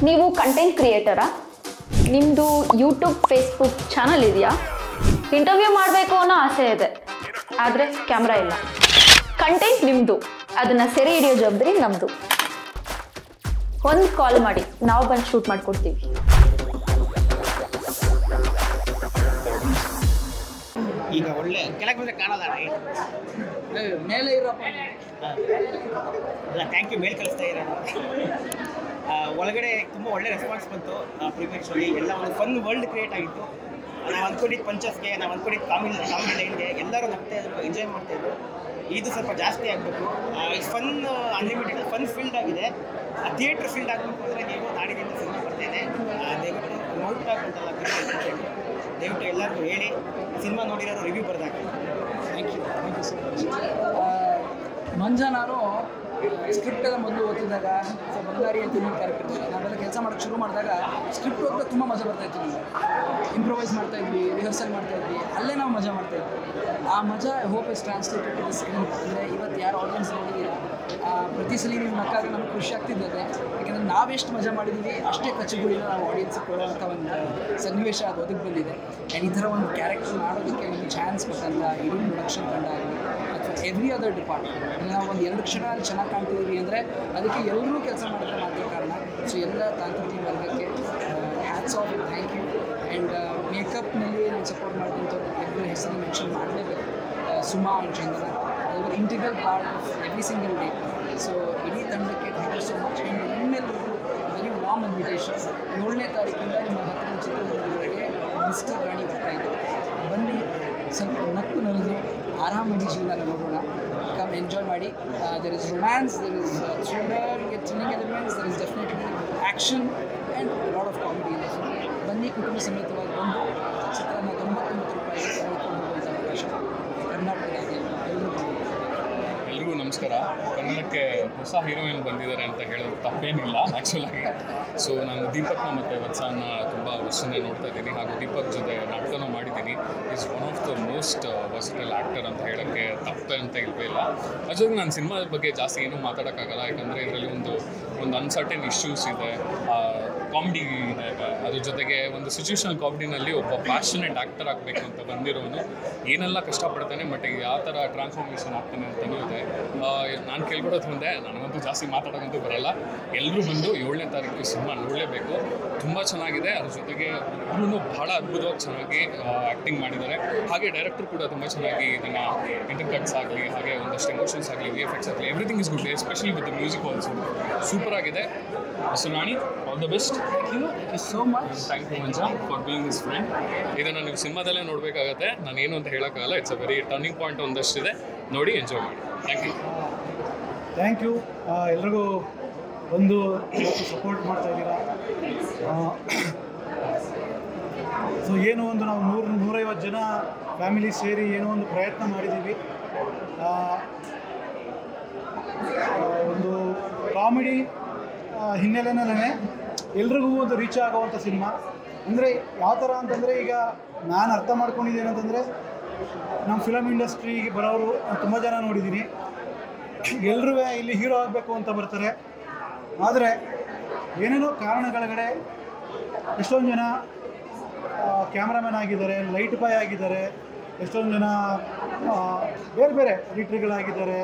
ನೀವು ಕಂಟೆಂಟ್ ಕ್ರಿಯೇಟರಾ? ನಿಮ್ಮದು YouTube Facebook channel ಇದೆಯಾ? ಇಂಟರ್ವ್ಯೂ ಮಾಡಬೇಕು ಅನ್ನೋ ಆಸೆ ಇದೆ, ಆದರೆ ಕ್ಯಾಮ್ರಾ ಇಲ್ಲ. ಕಂಟೆಂಟ್ ನಿಮ್ಮದು, ಅದನ್ನು ಸೆರೆ ಹಿಡಿಯೋ ಜವಾಬ್ದಾರಿ ನಮ್ಮದು. ಒಂದು ಕಾಲ್ ಮಾಡಿ, ನಾವು ಬಂದು ಶೂಟ್ ಮಾಡಿಕೊಡ್ತೀವಿ. ಈಗ ಒಳ್ಳೆ ಕೆಳಗೆ ಬಂದರೆ ಕಾಣಲ್ಲ ಮೇಲೆ ಇರೋಪ್ಪ. ಅಲ್ಲ, ಥ್ಯಾಂಕ್ ಯು. ಮೇಲ್ ಕಳಿಸ್ತಾ ಇರೋದು. ಒಳಗಡೆ ತುಂಬ ಒಳ್ಳೆ ರೆಸ್ಪಾನ್ಸ್ ಬಂತು. ಪ್ರೀಮಿಯರ್ ಶೋಲಿ ಎಲ್ಲ ಒಂದು ಫನ್ ವರ್ಲ್ಡ್ ಕ್ರಿಯೇಟ್ ಆಗಿತ್ತು. ನಾವು ಅಂದ್ಕೊಂಡಿದ್ದು ಪಂಚಸ್ಗೆ, ನಾವು ಅಂದ್ಕೊಂಡಿದ್ದು ಕಾಮಿಡಿ ಲೈನ್ಗೆ ಎಲ್ಲರೂ ನಗ್ತಾ ಇದ್ರು, ಎಂಜಾಯ್ ಮಾಡ್ತಾಯಿದ್ರು. ಇದು ಸ್ವಲ್ಪ ಜಾಸ್ತಿ ಆಗಬೇಕು. ಫನ್ ಅನ್ಲಿಮಿಟೆಡ್ ಫನ್ ಫೀಲ್ಡ್ ಆಗಿದೆ. ಥಿಯೇಟ್ರ್ ಫೀಲ್ಡ್ ಆಗಬೇಕು ಅಂದರೆ ನೀವು ನಾಡಿನಿಂದ ಸಿನಿಮಾ ಬರ್ತೇನೆ. ದಯವಿಟ್ಟು ನೋಡ್ತಾ ಉಂಟಲ್ಲ, ದಯವಿಟ್ಟು ಎಲ್ಲರಿಗೂ ಹೇಳಿ, ಸಿನಿಮಾ ನೋಡಿರೋರು ರಿವ್ಯೂ ಬರ್ದಾಕಿ. Thank you so much. Manja ನಾನು ಸ್ಕ್ರಿಪ್ಟ್ ಎಲ್ಲ ಮೊದಲು ಓದ್ತಿದ್ದಾಗ ಬಂಗಾರಿ ಅಂತ ಇನ್ನೊಂದು ಕ್ಯಾರೆಕ್ಟರ್ ಇದ್ದೆ. ನಾವೆಲ್ಲ ಕೆಲಸ ಮಾಡೋಕ್ಕೆ ಶುರು ಮಾಡಿದಾಗ ಸ್ಕ್ರಿಪ್ಟ್ ಓದಿದಾಗ ತುಂಬ ಮಜಾ ಬರ್ತಾಯಿತ್ತು. ನಮಗೆ ಇಂಪ್ರೊವೈಸ್ ಮಾಡ್ತಾಯಿದ್ವಿ, ರಿಹರ್ಸಲ್ ಮಾಡ್ತಾಯಿದ್ವಿ, ಅಲ್ಲೇ ನಾವು ಮಜಾ ಮಾಡ್ತಾಯಿದ್ವಿ. ಆ ಮಜಾ hope is translated to the screen. ಅಂದರೆ ಇವತ್ತು ಯಾರು ಆಡಿಯನ್ಸ್ ನೋಡಿದ್ದೀರಾ, ಪ್ರತಿ ಸಲ ನೀವು ನಕ್ಕಾಗ ನಮಗೆ ಖುಷಿ ಆಗ್ತಿದ್ದದೆ. ಯಾಕೆಂದರೆ ನಾವೆಷ್ಟು ಮಜಾ ಮಾಡಿದ್ದೀವಿ ಅಷ್ಟೇ ಕಚ್ಚುಗಳಿಂದ ನಾವು ಆಡಿಯನ್ಸ್ಗೆ ಕೊಡುವಂಥ ಒಂದು ಸನ್ನಿವೇಶ ಅದು ಒದಗಿ ಬಂದಿದೆ. ಆ್ಯಂಡ್ ಈ ಥರ ಒಂದು ಕ್ಯಾರೆಕ್ಟರ್ ಮಾಡೋದಕ್ಕೆ ನಮಗೆ ಚಾನ್ಸ್ ಕೊಟ್ಟಂಥ ಇಡೀ ಪ್ರೊಡಕ್ಷನ್ ತಂಡ ಆಗಲಿ ಅಥವಾ ಎವ್ರಿ ಅದರ್ ಡಿಪಾರ್ಟ್ಮೆಂಟ್, ನಾವು ಒಂದು 2 ಕ್ಷಣ ಅಲ್ಲಿ ಚೆನ್ನಾಗಿ ಕಾಣ್ತಿದ್ದೀವಿ ಅಂದರೆ ಅದಕ್ಕೆ ಎಲ್ಲರೂ ಕೆಲಸ ಮಾಡಿದ್ರೆ ಮಾತ್ರ ಕಾರಣ. ಸೊ ಎಲ್ಲ ತಾಂತ್ರಿಕ ವರ್ಗಕ್ಕೆ hats off, thank you. And ಮೇಕಪ್ನಲ್ಲಿ ನಾನು ಸಪೋರ್ಟ್ ಮಾಡಿದಂಥವ್ರು ಎಲ್ಲರೂ ಹೆಸರು ಮೆನ್ಷನ್ ಮಾಡಲೇಬೇಕು. ಸುಮಾ ಆ್ಯಂಡ್ ಚಂದನ, ಅದು integral part of every single day. So ಇಡೀ ತಂಡಕ್ಕೆ thank you so much. And ನಿಮ್ಮೆಲ್ಲರಿಗೂ ವೆರಿ ವಾರ್ಮ್ ಇನ್ವಿಟೇಷನ್. 7ನೇ ತಾರೀಕಿಂದ ನಿಮ್ಮ ಹತ್ತಿರ ಚಿತ್ರದುರ್ಗದವರೆಗೆ ಮಿಸ್ಟರ್ ರಾಣಿ ಬರ್ತಾಯಿದೆ. ಬನ್ನಿ, ಸ್ವಲ್ಪ ನಕ್ಕು ನಲಿದು ಆರಾಮಾಗಿ ಜೀವನ ನೋಡೋಣ. ಕಮ್ ಎಂಜಾಯ್ ಮಾಡಿ. There is romance, there is thriller, thrilling elements, there is definitely action and lot of comedy ಇದೆ. ಸೊ ಬನ್ನಿ, ಕುಟುಂಬ ಸಮೇತವಾಗಿ ಬಂದು ಚಿತ್ರನ 99 ರೂಪಾಯಿ ನೋಡ್ಕೊಂಡು ಹೋಗುವಂಥ ಅವಕಾಶ ಕರ್ನಾಟಕದಾದ್ಯಂತ ಎಲ್ಲರೂ ಬಂದು. ಎಲ್ರಿಗೂ ನಮಸ್ಕಾರ. ಕನ್ನಡಕ್ಕೆ ಹೊಸ ಹೀರೋಯಿನ್ ಬಂದಿದ್ದಾರೆ ಅಂತ ಹೇಳೋದು ತಪ್ಪೇನಿಲ್ಲ ಆ್ಯಕ್ಚುಲಾಗಿ. ಸೊ ನಾನು ದೀಪಕ್ನ ಮತ್ತು ವತ್ಸನ ತುಂಬ ವರ್ಷನೇ ನೋಡ್ತಾ ಇದ್ದೀನಿ, ಹಾಗೂ ದೀಪಕ್ ಜೊತೆ ನಾಟಕನೂ ಮಾಡಿದ್ದೀನಿ. Is one of the most versatile actor ಅಂತ ಹೇಳೋಕ್ಕೆ ತಪ್ಪೆ ಅಂತ ಇಲ್ಲವೇ ಇಲ್ಲ. ಅದ್ರ ನಾನು ಸಿನಿಮಾದ ಬಗ್ಗೆ ಜಾಸ್ತಿ ಏನೂ ಮಾತಾಡೋಕ್ಕಾಗಲ್ಲ, ಯಾಕಂದರೆ ಇದರಲ್ಲಿ ಒಂದು ಅನ್ಸರ್ಟನ್ ಇಶ್ಯೂಸ್ ಇದೆ, ಕಾಮಿಡಿ ಇದೆ, ಅದ್ರ ಜೊತೆಗೆ ಒಂದು ಸಿಚುವೇಶನಲ್ ಕಾಮಿಡಿನಲ್ಲಿ ಒಬ್ಬ ಪ್ಯಾಷನೇಟ್ ಆ್ಯಕ್ಟರ್ ಆಗಬೇಕು ಅಂತ ಬಂದಿರೋನು ಏನೆಲ್ಲ ಕಷ್ಟಪಡ್ತಾನೆ, ಬಟ್ ಯಾವ ಥರ ಟ್ರಾನ್ಸ್ಫಾರ್ಮೇಷನ್ ಆಗ್ತಾನೆ ಅಂತಲೂ ಇದೆ. ನಾನು ಕೇಳ್ಕೊಡೋದು ಮುಂದೆ ನನಗಂತೂ ಜಾಸ್ತಿ ಮಾತಾಡೋಕ್ಕಂತೂ ಬರಲ್ಲ. ಎಲ್ಲರೂ ಬಂದು 7ನೇ ತಾರೀಕು ಸಿನಿಮಾ ನೋಡಲೇಬೇಕು. ತುಂಬ ಚೆನ್ನಾಗಿದೆ. ಅದ್ರ ಜೊತೆಗೆ ಇಬ್ಬರೂ ಬಹಳ ಅದ್ಭುತವಾಗಿ ಚೆನ್ನಾಗಿ ಆ್ಯಕ್ಟಿಂಗ್ ಮಾಡಿದ್ದಾರೆ. ಹಾಗೆ ಡೈರೆಕ್ಟರ್ ಕೂಡ ತುಂಬ ಚೆನ್ನಾಗಿ ಇದನ್ನು ಇಂಟರ್ಕಟ್ಸ್ ಆಗಲಿ, ಹಾಗೆ ಒಂದಷ್ಟು ಎಮೋಷನ್ಸ್ ಆಗಲಿ, VFX ಆಗಲಿ, everything is good, especially with the music also super ಆಗಿದೆ. So Rani, all the best. Thank you so much. Thank you Manja for being this friend. ಇದನ್ನು ನೀವು ಸಿನಿಮಾದಲ್ಲೇ ನೋಡಬೇಕಾಗತ್ತೆ. ನಾನು ಏನು ಅಂತ ಹೇಳೋಕ್ಕಾಗಲ್ಲ. It's a very turning point ಒಂದಷ್ಟಿದೆ. ನೋಡಿ ಎಂಜಾಯ್ ಮಾಡಿ. Thank you. ಎಲ್ರಿಗೂ ಒಂದು ಸಪೋರ್ಟ್ ಮಾಡ್ತಾ ಇದ್ದೀರಾ. ಸೊ ಏನೋ ಒಂದು ನಾವು 150 ಜನ ಫ್ಯಾಮಿಲಿ ಸೇರಿ ಏನೋ ಒಂದು ಪ್ರಯತ್ನ ಮಾಡಿದ್ದೀವಿ. ಒಂದು ಕಾಮಿಡಿ ಹಿನ್ನೆಲೆನಲ್ಲೇ ಎಲ್ರಿಗೂ ಒಂದು ರೀಚ್ ಆಗುವಂಥ ಸಿನಿಮಾ. ಅಂದರೆ ಯಾವ ಥರ ಅಂತಂದರೆ, ಈಗ ನಾನು ಅರ್ಥ ಮಾಡ್ಕೊಂಡಿದ್ದೀನಿ ಅಂತಂದರೆ, ನಮ್ಮ ಫಿಲಮ್ ಇಂಡಸ್ಟ್ರಿಗೆ ಬರೋರು ತುಂಬ ಜನ ನೋಡಿದ್ದೀನಿ. ಎಲ್ಲರೂ ಇಲ್ಲಿ ಹೀರೋ ಆಗಬೇಕು ಅಂತ ಬರ್ತಾರೆ. ಆದರೆ ಏನೇನೋ ಕಾರಣಗಳಗಡೆ ಎಷ್ಟೊಂದು ಜನ ಕ್ಯಾಮ್ರಾಮನ್ ಆಗಿದ್ದಾರೆ, ಲೈಟ್ ಬಾಯ್ ಆಗಿದ್ದಾರೆ, ಎಷ್ಟೊಂದು ಜನ ಬೇರೆ ಬೇರೆ ಎಡಿಟ್ರಿಗಳಾಗಿದ್ದಾರೆ.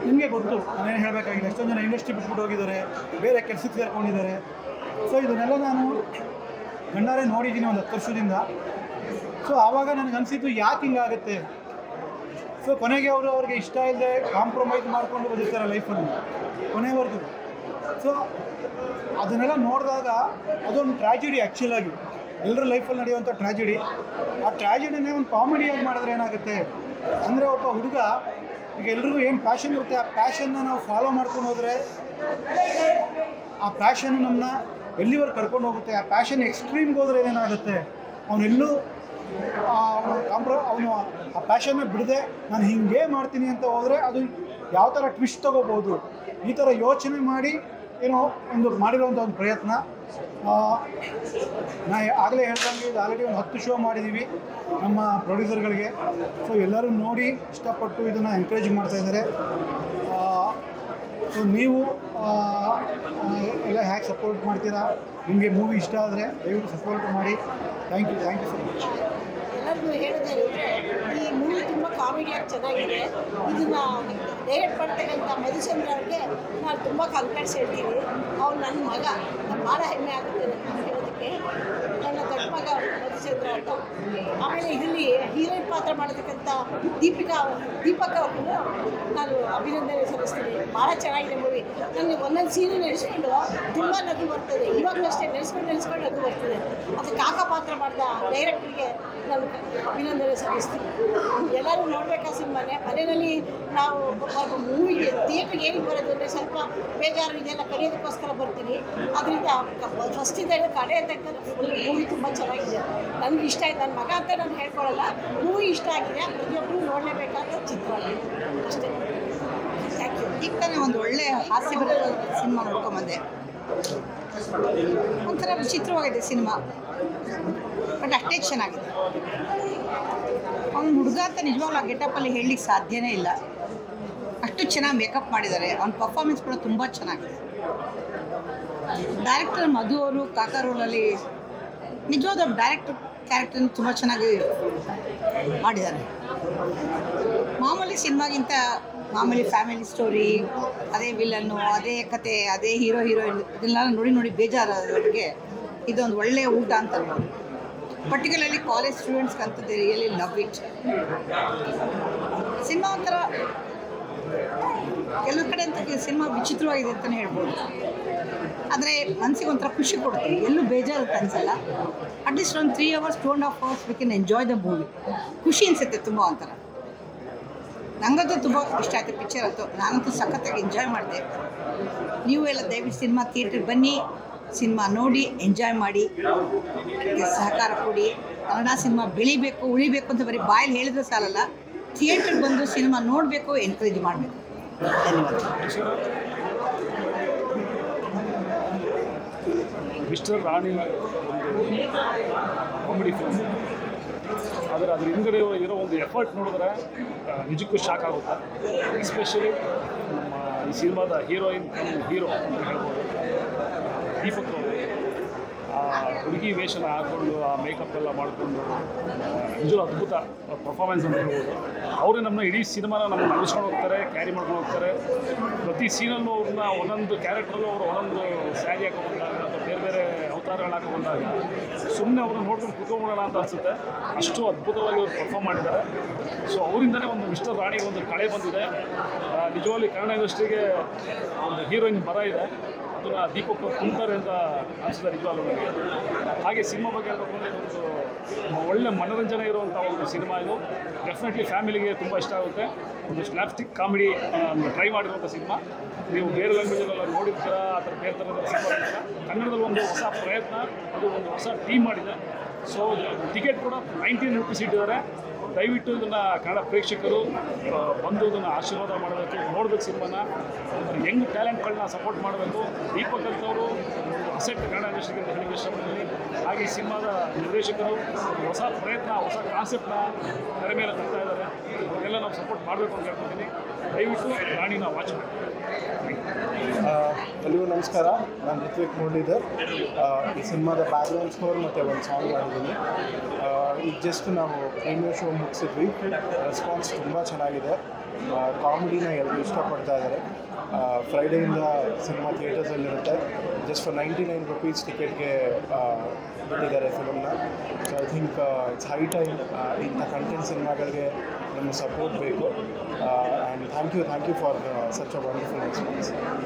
ನಿಮಗೆ ಗೊತ್ತು, ನಾನೇನು ಹೇಳಬೇಕಾಗಿಲ್ಲ. ಎಷ್ಟೊಂದು ಜನ ಇಂಡಸ್ಟ್ರಿ ಬಿಟ್ಬಿಟ್ಟು ಹೋಗಿದ್ದಾರೆ, ಬೇರೆ ಕೆಲಸಕ್ಕೆ ಸೇರ್ಕೊಂಡಿದ್ದಾರೆ. ಸೊ ಇದನ್ನೆಲ್ಲ ನಾನು ಕಣ್ಣಾರೆ ನೋಡಿದ್ದೀನಿ ಒಂದು 10 ವರ್ಷದಿಂದ. ಸೊ ಆವಾಗ ನನಗನ್ಸಿದ್ದು ಯಾಕೆ ಹಿಂಗಾಗುತ್ತೆ. ಸೊ ಕೊನೆಗೆ ಅವ್ರಿಗೆ ಇಷ್ಟ ಇಲ್ಲದೆ ಕಾಂಪ್ರಮೈಸ್ ಮಾಡಿಕೊಂಡು ಬಂದಿರ್ತಾರೆ ಲೈಫಲ್ಲಿ ಕೊನೆವರೆಗೂ. ಸೊ ಅದನ್ನೆಲ್ಲ ನೋಡಿದಾಗ ಅದೊಂದು ಟ್ರ್ಯಾಜಿಡಿ. ಆ್ಯಕ್ಚುಲಾಗಿ ಎಲ್ಲರ ಲೈಫಲ್ಲಿ ನಡೆಯುವಂಥ ಟ್ರ್ಯಾಜಿಡಿ. ಆ ಟ್ರ್ಯಾಜಿಡಿನೇ ಒಂದು ಕಾಮಿಡಿಯಾಗಿ ಮಾಡಿದ್ರೆ ಏನಾಗುತ್ತೆ ಅಂದರೆ, ಒಬ್ಬ ಹುಡುಗ ಈಗ ಎಲ್ರಿಗೂ ಏನು ಪ್ಯಾಷನ್ ಇರುತ್ತೆ, ಆ ಪ್ಯಾಷನ್ನ ನಾವು ಫಾಲೋ ಮಾಡ್ಕೊಂಡು ಹೋದರೆ ಆ ಪ್ಯಾಷನ್ ನಮ್ಮನ್ನ ಎಲ್ಲಿವರೆಗೆ ಕರ್ಕೊಂಡು ಹೋಗುತ್ತೆ. ಆ ಪ್ಯಾಷನ್ ಎಕ್ಸ್ಟ್ರೀಮ್ಗೆ ಹೋದರೆ ಏನಾಗುತ್ತೆ, ಅವನೆಲ್ಲೂ ಅವನು ಆ ಪ್ಯಾಷನ್ನ ಬಿಡದೆ ನಾನು ಹಿಂಗೆ ಮಾಡ್ತೀನಿ ಅಂತ ಹೋದರೆ ಅದು ಯಾವ ಥರ ಟ್ವಿಸ್ಟ್ ತೊಗೋಬೋದು, ಈ ಥರ ಯೋಚನೆ ಮಾಡಿ ಏನೋ ಒಂದು ಮಾಡಿರೋಂಥ ಒಂದು ಪ್ರಯತ್ನ. ನಾ ಆಗಲೇ ಹೇಳ್ದಂಗೆ ಇದು ಆಲ್ರೆಡಿ ಒಂದು 10 ಶೋ ಮಾಡಿದ್ದೀವಿ ನಮ್ಮ ಪ್ರೊಡ್ಯೂಸರ್ಗಳಿಗೆ. ಸೊ ಎಲ್ಲರೂ ನೋಡಿ ಇಷ್ಟಪಟ್ಟು ಇದನ್ನು ಎನ್ಕರೇಜ್ ಮಾಡ್ತಾಯಿದ್ದಾರೆ. ಸೊ ನೀವು ಎಲ್ಲ ಯಾಕೆ ಸಪೋರ್ಟ್ ಮಾಡ್ತೀರಾ. ನಿಮಗೆ ಮೂವಿ ಇಷ್ಟ ಆದರೆ ದಯವಿಟ್ಟು ಸಪೋರ್ಟ್ ಮಾಡಿ. Thank you so much. ಎಲ್ಲರಿಗೂ ಹೇಳೋದೇನೆಂದರೆ ಈ ಮೂವಿ ತುಂಬ ಕಾಮಿಡಿಯಾಗಿ ಚೆನ್ನಾಗಿದೆ. ಇದನ್ನು ಡೈರೆಕ್ಟ್ ಮಾಡ್ತಕ್ಕಂಥ ಮಧುಚಂದ್ರ ಅವ್ರಿಗೆ ನಾನು ತುಂಬ ಕಾನ್ಫಿಡೆನ್ಸ್ ಹೇಳ್ತೀನಿ. ಅವ್ರು ನನ್ನ ಮಗ, ನಾನು ಭಾಳ ಹೆಮ್ಮೆ ಆಗುತ್ತೆ ನನಗೆ ಹೇಳೋದಕ್ಕೆ. ನನ್ನ ದೊಡ್ಡ ಮಗ ಮಧುಚಂದ್ರ ಅಂತ. ಆಮೇಲೆ ಇದರಲ್ಲಿ ಹೀರೋಯಿನ್ ಪಾತ್ರ ಮಾಡತಕ್ಕಂಥ ದೀಪಕ್ ಅವ್ರಿಗೂ ನಾನು ಅಭಿನಂದನೆ ಸಲ್ಲಿಸ್ತೀನಿ. ಭಾಳ ಚೆನ್ನಾಗಿದೆ ಮೂವಿ. ನನಗೆ ಒಂದೊಂದು ಸೀನು ನೆನೆಸ್ಕೊಂಡು ತುಂಬ ನಗು ಬರ್ತದೆ. ಇವಾಗಲೂ ಅಷ್ಟೇ ನೆನೆಸ್ಕೊಂಡು ನಗು ಬರ್ತದೆ. ಅದು ಕಾಕ ಪಾತ್ರ ಮಾಡಿದ ಡೈರೆಕ್ಟ್ರಿಗೆ ನಾನು ಅಭಿನಂದನೆ ಸಲ್ಲಿಸ್ತೀನಿ. ಎಲ್ಲರೂ ನೋಡಬೇಕಾ ಸಿನಿಮಾನೇ. ಮನೆಯಲ್ಲಿ ನಾವು ಮೂವಿಗೆ ಥಿಯೇಟ್ರಿಗೆ ಏನಕ್ಕೆ ಬರೋದು ಅಂದರೆ ಸ್ವಲ್ಪ ಬೇಜಾರು ಇದೆಲ್ಲ ಕಲಿಯೋದಕ್ಕೋಸ್ಕರ ಬರ್ತೀನಿ. ಅದರಿಂದ ಫಸ್ಟಿಂದ ಕಡೆ ತನಕ ಮೂವಿ ತುಂಬ ಚೆನ್ನಾಗಿದೆ. ನನಗೆ ಇಷ್ಟ ಆಯ್ತು. ನನ್ನ ಮಗ ಅಂತ ನಾನು ಹೇಳ್ಕೊಳ್ಳಲ್ಲ, ಮೂವಿ ಇಷ್ಟ ಆಗಿದೆ. ಪ್ರತಿಯೊಬ್ಬರು ನೋಡಲೇಬೇಕಾದ ಚಿತ್ರ ಅಷ್ಟೇ. Thank you. ಈಗ ತಾನೇ ಒಂದು ಒಳ್ಳೆ ಹಾಸ್ಯ ಬರೋ ಸಿನಿಮಾ ನೋಡ್ಕೊಂಬಂದೆ. ಒಂಥರ ವಿಚಿತ್ರವಾಗಿದೆ ಸಿನಿಮಾ, ಬಟ್ ಅಷ್ಟೇ ಚೆನ್ನಾಗಿದೆ. ಅವ್ನು ಹುಡುಗ ಅಂತ ನಿಜವಾಗ್ಲೂ ಆ ಗೆಟಪ್ಪಲ್ಲಿ ಹೇಳಲಿಕ್ಕೆ ಸಾಧ್ಯನೇ ಇಲ್ಲ. ಅಷ್ಟು ಚೆನ್ನಾಗಿ ಮೇಕಪ್ ಮಾಡಿದ್ದಾರೆ. ಅವ್ನ ಪರ್ಫಾರ್ಮೆನ್ಸ್ ಕೂಡ ತುಂಬ ಚೆನ್ನಾಗಿದೆ. ಡೈರೆಕ್ಟರ್ ಮಧು ಅವರು ಕಾಕ ರೋಲಲ್ಲಿ ನಿಜವಾದ ಡೈರೆಕ್ಟರ್ ಕ್ಯಾರೆಕ್ಟರ್ನ ತುಂಬ ಚೆನ್ನಾಗಿ ಮಾಡಿದ್ದಾರೆ. ಮಾಮೂಲಿ ಸಿನಿಮಾಗಿಂತ ಮಾಮೂಲಿ ಫ್ಯಾಮಿಲಿ ಸ್ಟೋರಿ, ಅದೇ ವಿಲನ್ನು, ಅದೇ ಕತೆ, ಅದೇ ಹೀರೋಯಿನ್ ಇದನ್ನೆಲ್ಲ ನೋಡಿ ಬೇಜಾರಾದವ್ರಿಗೆ ಇದೊಂದು ಒಳ್ಳೆಯ ಊಟ ಅಂತ ಅನ್ಬೋದು. ಪರ್ಟಿಕ್ಯುಲರ್ಲಿ ಕಾಲೇಜ್ ಸ್ಟೂಡೆಂಟ್ಸ್ಗಂತೂ they really love it. Cinema ಒಂಥರ ಕೆಲವು ಕಡೆ ಅಂತ ಸಿನಿಮಾ ವಿಚಿತ್ರವಾಗಿದೆ ಅಂತಲೇ ಹೇಳ್ಬೋದು. ಆದರೆ ಮನಸ್ಸಿಗೆ ಒಂಥರ ಖುಷಿ ಕೊಡುತ್ತೆ, ಎಲ್ಲೂ ಬೇಜಾರು ಅನಿಸಲ್ಲ. ಅಟ್ಲೀಸ್ಟ್ ಒಂದು 3 hours 2.5 hours we can enjoy the movie. ಖುಷಿ ಅನಿಸುತ್ತೆ ತುಂಬ ಒಂಥರ. ನನಗಂತೂ ತುಂಬ ಇಷ್ಟ ಆಯಿತು ಪಿಕ್ಚರ್ ಅಂತೂ. ನಾನಂತೂ ಸಖತ್ತಾಗಿ ಎಂಜಾಯ್ ಮಾಡಿದೆ. ನೀವು ಎಲ್ಲ ದಯವಿಟ್ಟು ಸಿನಿಮಾ ಥಿಯೇಟ್ರಿಗೆ ಬನ್ನಿ, ಸಿನಿಮಾ ನೋಡಿ ಎಂಜಾಯ್ ಮಾಡಿ, ಸಹಕಾರ ಕೊಡಿ. ಕನ್ನಡ ಸಿನಿಮಾ ಬೆಳಿಬೇಕು, ಉಳಿಬೇಕು ಅಂತ ಬರೀ ಬಾಯಲ್ಲಿ ಹೇಳಿದ್ರೆ ಸಾಲಲ್ಲ, ಥಿಯೇಟ್ರಿಗೆ ಬಂದು ಸಿನಿಮಾ ನೋಡಬೇಕು, ಎನ್ಕರೇಜ್ ಮಾಡಬೇಕು. ಧನ್ಯವಾದ. ಮಿಸ್ಟರ್ ರಾಣಿ ಒಂದು ಕಾಮಿಡಿ ಫಿಲ್ಮ್, ಆದರೆ ಅದ್ರ ಹಿಂದ್ಗಡೆ ಇರೋ ಒಂದು ಎಫರ್ಟ್ ನೋಡಿದ್ರೆ ನಿಜಕ್ಕೂ ಶಾಕ್ ಆಗುತ್ತೆ. ಎಸ್ಪೆಷಲಿ ನಮ್ಮ ಈ ಸಿನಿಮಾದ ಹೀರೋಯಿನ್ ಹೀರೋ ಅಂತ ಹೇಳ್ಬೋದು, ದೀಪಕ್ ಅವರು ಆ ಹುಡುಗಿ ವೇಷನ ಹಾಕ್ಕೊಂಡು ಆ ಮೇಕಪ್ ಎಲ್ಲ ಮಾಡಿಕೊಂಡು ನಿಜವೂ ಅದ್ಭುತ ಪರ್ಫಾರ್ಮೆನ್ಸ್ ಅಂತ ಹೇಳ್ಬೋದು. ಅವರೇ ನಮ್ಮನ್ನ ಇಡೀ ಸಿನಿಮಾನ ನಮ್ಮನ್ನು ನಗಿಸ್ಕೊಂಡು ಹೋಗ್ತಾರೆ, ಕ್ಯಾರಿ ಮಾಡ್ಕೊಂಡು ಹೋಗ್ತಾರೆ. ಪ್ರತಿ ಸೀನಲ್ಲೂ ಅವ್ರನ್ನ ಒಂದೊಂದು ಕ್ಯಾರೆಕ್ಟ್ರಲ್ಲೂ ಅವರು ಒಂದೊಂದು ಸ್ಯಾರಿ ಹಾಕೊಂಡ್ಬಂದಾಗ ಅಥವಾ ಬೇರೆ ಬೇರೆ ಅವತಾರಗಳು ಹಾಕೊಂಡ್ಬಂದಾಗ ಸುಮ್ಮನೆ ಅವ್ರನ್ನ ನೋಡ್ಕೊಂಡು ಕೂತ್ಕೊಂಡ್ಬಿಡೋಣ ಅಂತ ಅನಿಸುತ್ತೆ. ಅಷ್ಟು ಅದ್ಭುತವಾಗಿ ಅವರು ಪರ್ಫಾರ್ಮ್ ಮಾಡಿದ್ದಾರೆ. ಸೊ ಅವರಿಂದಲೇ ಒಂದು ಮಿಸ್ಟರ್ ರಾಣಿಗೆ ಒಂದು ಕಳೆ ಬಂದಿದೆ. ನಿಜವಾಗ್ಲೂ ಕನ್ನಡ ಇಂಡಸ್ಟ್ರಿಗೆ ಒಂದು ಹೀರೋಯಿನ್ ಬರ ಇದೆ. ಅದನ್ನು ದೀಪಕ್ ತುಂಬ್ತಾರೆ ಅಂತ ಅನಿಸಿದೆ ನಿಜವಾಗ್ಲೂ ನನಗೆ. ಹಾಗೆ ಸಿನಿಮಾ ಬಗ್ಗೆ ಹೇಳ್ಬೇಕು ಅಂದರೆ ಒಂದು ಒಳ್ಳೆ ಮನೋರಂಜನೆ ಇರುವಂಥ ಒಂದು ಸಿನಿಮಾ ಇದು. ಡೆಫಿನೆಟ್ಲಿ ಫ್ಯಾಮಿಲಿಗೆ ತುಂಬ ಇಷ್ಟ ಆಗುತ್ತೆ. ಒಂದು ಸ್ಲ್ಯಾಪ್ಸ್ಟಿಕ್ ಕಾಮಿಡಿ ಟ್ರೈ ಮಾಡಿರುವಂಥ ಸಿನಿಮಾ. ನೀವು ಬೇರೆ ಲ್ಯಾಂಗ್ವೇಜಲ್ಲೆಲ್ಲ ನೋಡಿರ್ತೀರ, ಆ ಥರ ಬೇರೆ ಥರದ ಸಿನಿಮಾ ನೋಡ್ತೀರ. ಕನ್ನಡದಲ್ಲಿ ಒಂದು ಹೊಸ ಪ್ರಯತ್ನ, ಅದು ಒಂದು ಹೊಸ ಟೀಮ್ ಮಾಡಿದೆ. ಸೊ ಟಿಕೆಟ್ ಕೂಡ 19 ರೂಪೀಸ್ ಇಟ್ಟಿದ್ದಾರೆ. ದಯವಿಟ್ಟು ಇದನ್ನು ಕನ್ನಡ ಪ್ರೇಕ್ಷಕರು ಬಂದು ಇದನ್ನು ಆಶೀರ್ವಾದ ಮಾಡಬೇಕು, ನೋಡಬೇಕು ಸಿನಿಮಾನ. ಯಂಗ್ ಟ್ಯಾಲೆಂಟ್ಗಳನ್ನ ಸಪೋರ್ಟ್ ಮಾಡಬೇಕು. ದೀಪಕ್ ಅಂತವರು ಅಸೆಟ್ ಕನ್ನಡ ಇಂಡಸ್ಟ್ರಿಗೆ ಅಂತ ಹೇಳಿ ಇಷ್ಟಪಡ್ತೀನಿ. ಹಾಗೆ ಈ ಸಿನಿಮಾದ ನಿರ್ದೇಶಕರು ಹೊಸ ಪ್ರಯತ್ನ, ಹೊಸ ಕಾನ್ಸೆಪ್ಟ್ನ ತೆರೆ ಮೇಲೆ ತರ್ತಾ ಇದ್ದಾರೆ. ಅವರೆಲ್ಲ ನಾವು ಸಪೋರ್ಟ್ ಮಾಡಬೇಕು ಅಂತ ಹೇಳ್ಕೊತೀನಿ. ದಯವಿಟ್ಟು ರಾಣಿನ ವಾಚ್ ಮಾಡಿ. ಎಲ್ಲರಿಗೂ ನಮಸ್ಕಾರ. ನಾನು ಋತ್ವಿಕ್ ಮುರಳೀಧರ್. ಈ ಸಿನಿಮಾದ ಬ್ಯಾಕ್ಗ್ರೌಂಡ್ ಸ್ಕೋರ್ ಮತ್ತು ಒಂದು ಸಾಂಗ್ ಮಾಡಿದ್ದೀನಿ. ಈಗ ಜಸ್ಟ್ ನಾವು ಪ್ರೀಮಿಯರ್ ಶೋ ಮುಗಿಸಿದ್ವಿ. ರೆಸ್ಪಾನ್ಸ್ ತುಂಬ ಚೆನ್ನಾಗಿದೆ. ಕಾಮಿಡಿನ ಎಲ್ಲರೂ ಇಷ್ಟಪಡ್ತಾ ಇದ್ದಾರೆ. ಫ್ರೈಡೆಯಿಂದ ಸಿನಿಮಾ ಥಿಯೇಟರ್ಸಲ್ಲಿರುತ್ತೆ. ಜಸ್ಟ್ ಫಾರ್ 99 ರೂಪೀಸ್ ಟಿಕೆಟ್ಗೆ ಬಿಟ್ಟಿದ್ದಾರೆ ಫಿಲಮ್ನ. So I think it's high time ಇಂಥ ಕಂಟೆಂಟ್ ಸಿನಿಮಾಗಳಿಗೆ ನಮ್ಮ ಸಪೋರ್ಟ್ ಬೇಕು. And thank you for such a wonderful response.